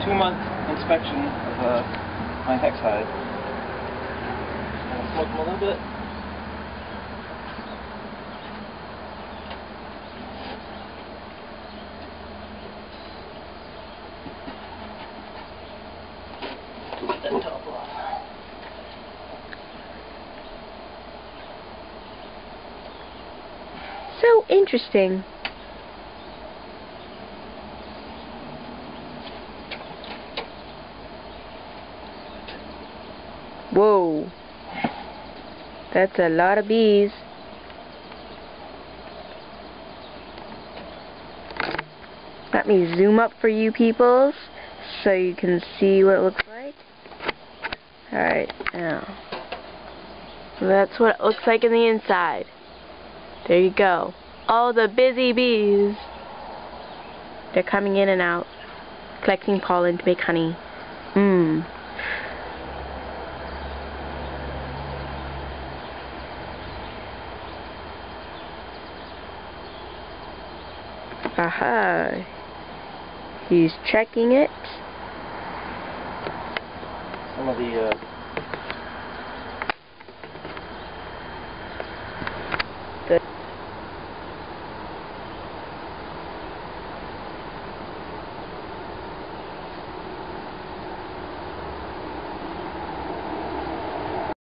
2-month inspection of my hex hive. I'll smoke them a little bit. Get that top off. So interesting. Whoa. That's a lot of bees. Let me zoom up for you peoples so you can see what it looks like. Alright, now. So that's what it looks like in the inside. There you go. All the busy bees. They're coming in and out, collecting pollen to make honey. Mmm. Aha. He's checking it. Some of the